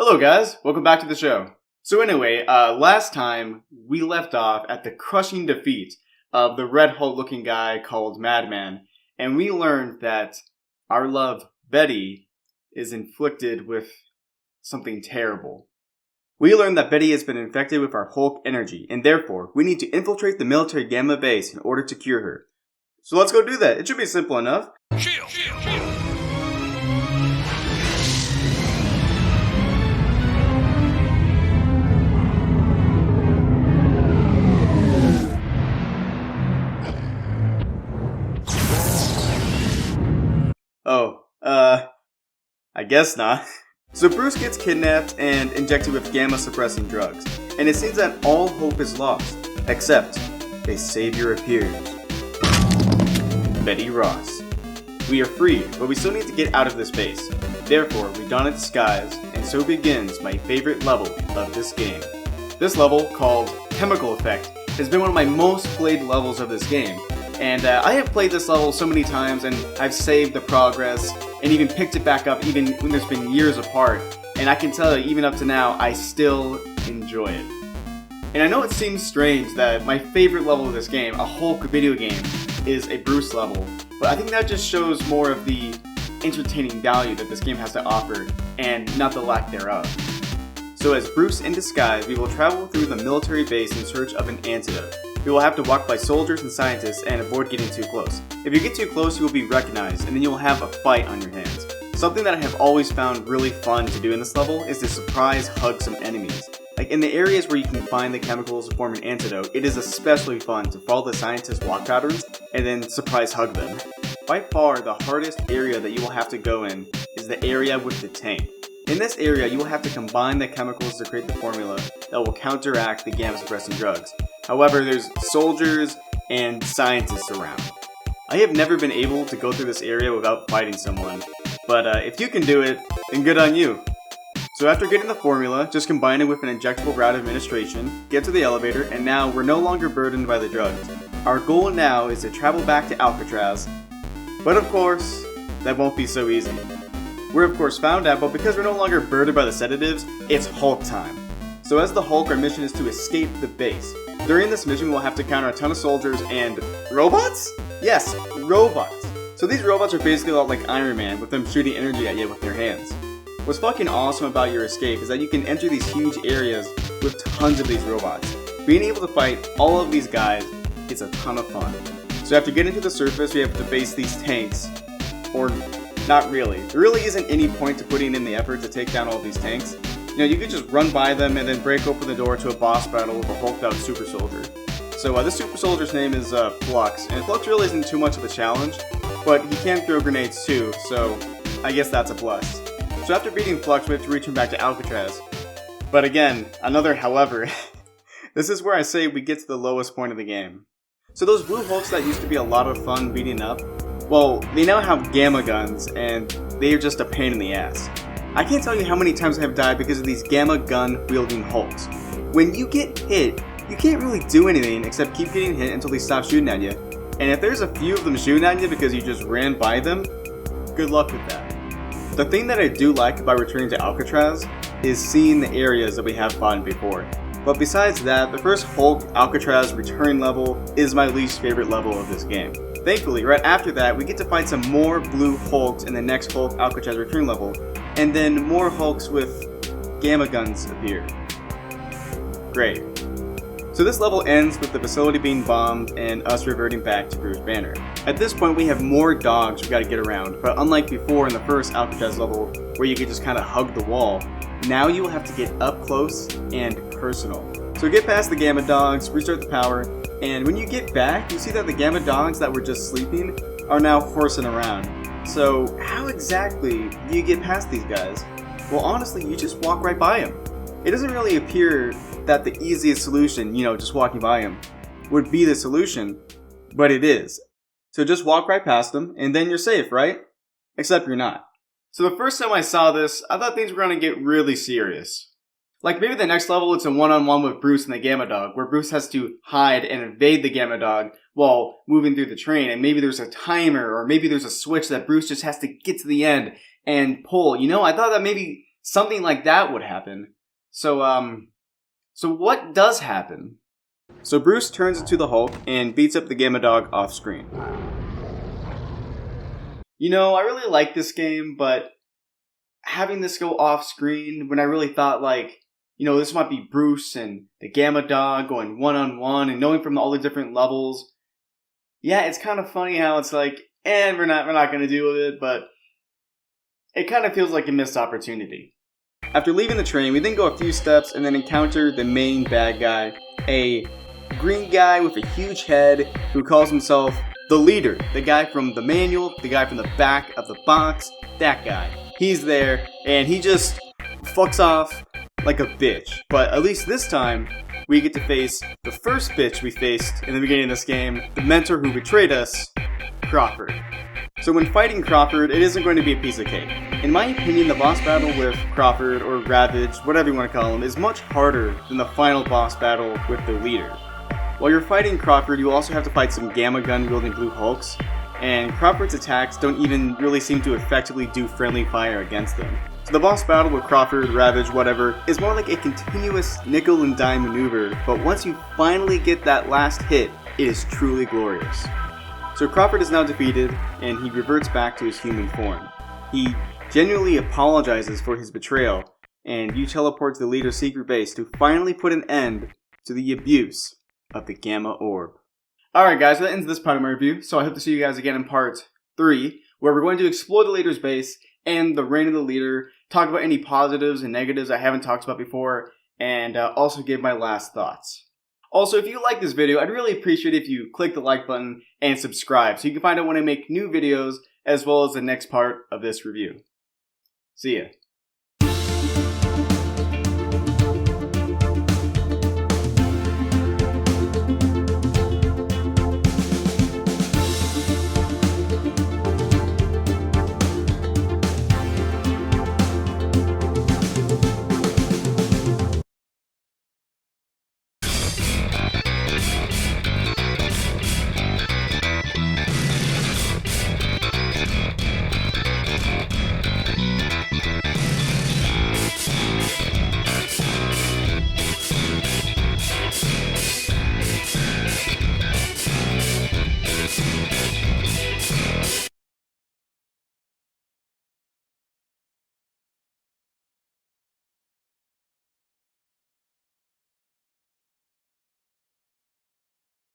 Hello guys, welcome back to the show. So anyway, last time we left off at the crushing defeat of the Red Hulk looking guy called Madman, and we learned that our love, Betty, is inflicted with something terrible. We learned that Betty has been infected with our Hulk energy, and therefore we need to infiltrate the military Gamma base in order to cure her. So let's go do that. It should be simple enough. Shield. I guess not. So Bruce gets kidnapped and injected with gamma-suppressing drugs, and it seems that all hope is lost, except a savior appears. Betty Ross. We are free, but we still need to get out of this base. Therefore, we don a disguise, and so begins my favorite level of this game. This level, called Chemical Effect, has been one of my most played levels of this game. And I have played this level so many times, and I've saved the progress, and even picked it back up even when there's been years apart. And I can tell you, even up to now, I still enjoy it. And I know it seems strange that my favorite level of this game, a Hulk video game, is a Bruce level, but I think that just shows more of the entertaining value that this game has to offer, and not the lack thereof. So as Bruce in disguise, we will travel through the military base in search of an antidote. You will have to walk by soldiers and scientists and avoid getting too close. If you get too close, you will be recognized, and then you will have a fight on your hands. Something that I have always found really fun to do in this level is to surprise hug some enemies. Like in the areas where you can find the chemicals to form an antidote, it is especially fun to follow the scientists' walk patterns and then surprise hug them. By far, the hardest area that you will have to go in is the area with the tank. In this area, you will have to combine the chemicals to create the formula that will counteract the gamma-suppressing drugs. However, there's soldiers and scientists around. I have never been able to go through this area without fighting someone, but if you can do it, then good on you. So after getting the formula, just combine it with an injectable route of administration, get to the elevator, and now we're no longer burdened by the drugs. Our goal now is to travel back to Alcatraz, but of course, that won't be so easy. We're of course found out, but because we're no longer burdened by the sedatives, it's Hulk time. So as the Hulk, our mission is to escape the base. During this mission, we'll have to counter a ton of soldiers and robots? Yes, robots. So these robots are basically a lot like Iron Man, with them shooting energy at you with their hands. What's fucking awesome about your escape is that you can enter these huge areas with tons of these robots. Being able to fight all of these guys is a ton of fun. So after getting to the surface, we have to face these tanks, or not really. There really isn't any point to putting in the effort to take down all these tanks. You know, you could just run by them and then break open the door to a boss battle with a hulked out super soldier. So this super soldier's name is Flux, and Flux really isn't too much of a challenge, but he can throw grenades too, so I guess that's a plus. So after beating Flux, we have to return back to Alcatraz. But again, another however, this is where I say we get to the lowest point of the game. So those blue Hulks that used to be a lot of fun beating up, well, they now have gamma guns, and they are just a pain in the ass. I can't tell you how many times I have died because of these gamma gun wielding Hulks. When you get hit, you can't really do anything except keep getting hit until they stop shooting at you. And if there's a few of them shooting at you because you just ran by them, good luck with that. The thing that I do like about returning to Alcatraz is seeing the areas that we have fought before. But besides that, the first Hulk Alcatraz return level is my least favorite level of this game. Thankfully, right after that, we get to fight some more blue Hulks in the next Hulk Alcatraz return level, and then more Hulks with gamma guns appear. Great. So this level ends with the facility being bombed and us reverting back to Bruce Banner. At this point, we have more dogs we gotta get around, but unlike before in the first Alcatraz level, where you could just kinda hug the wall, now you will have to get up close and personal. So get past the gamma dogs, restart the power, and when you get back, you see that the gamma dogs that were just sleeping are now horsing around. So how exactly do you get past these guys? Well, honestly, you just walk right by them. It doesn't really appear that the easiest solution, just walking by them, would be the solution, but it is. So just walk right past them, and then you're safe, right? Except you're not. So the first time I saw this, I thought things were going to get really serious. Like maybe the next level it's a one-on-one with Bruce and the Gamma Dog, where Bruce has to hide and evade the Gamma Dog while moving through the train, and maybe there's a timer, or maybe there's a switch that Bruce just has to get to the end and pull. I thought that maybe something like that would happen. So what does happen? So Bruce turns into the Hulk and beats up the Gamma Dog off screen. You know, I really like this game, but having this go off screen when I really thought like, you know, this might be Bruce and the Gamma Dog going one-on-one and knowing from all the different levels. Yeah, it's kind of funny how it's like, we're not going to deal with it, but it kind of feels like a missed opportunity. After leaving the train, we then go a few steps and then encounter the main bad guy, a green guy with a huge head who calls himself the leader. The guy from the manual, the guy from the back of the box, that guy. He's there, and he just fucks off like a bitch. But at least this time, we get to face the first bitch we faced in the beginning of this game, the mentor who betrayed us, Crawford. So when fighting Crawford, it isn't going to be a piece of cake. In my opinion, the boss battle with Crawford, or Ravage, whatever you want to call him, is much harder than the final boss battle with the leader. While you're fighting Crawford, you also have to fight some Gamma Gun wielding Blue Hulks, and Crawford's attacks don't even really seem to effectively do friendly fire against them. So the boss battle with Crawford, Ravage, whatever, is more like a continuous nickel and dime maneuver, but once you finally get that last hit, it is truly glorious. So Crawford is now defeated, and he reverts back to his human form. He genuinely apologizes for his betrayal, and you teleport to the leader's secret base to finally put an end to the abuse of the Gamma Orb. Alright guys, that ends this part of my review, so I hope to see you guys again in part 3, where we're going to explore the leader's base and the reign of the leader, talk about any positives and negatives I haven't talked about before, and also give my last thoughts. Also, if you like this video, I'd really appreciate it if you click the like button and subscribe so you can find out when I make new videos as well as the next part of this review. See ya.